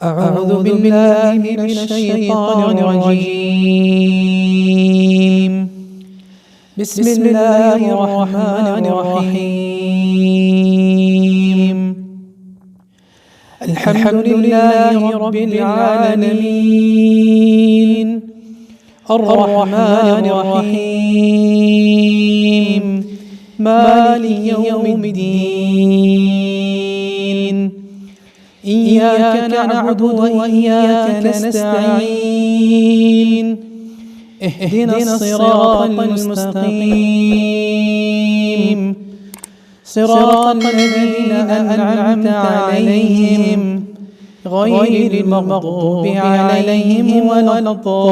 أعوذ بالله من الشيطان الرجيم. بسم الله الرحمن الرحيم. الحمد لله رب العالمين، الرحمن الرحيم، مالك يوم الدين. إياك نعبد وإياك نستعين. اهدنا الصراط المستقيم، صراط الذين أنعمت عليهم غير المغضوب عليهم ولا الضالين.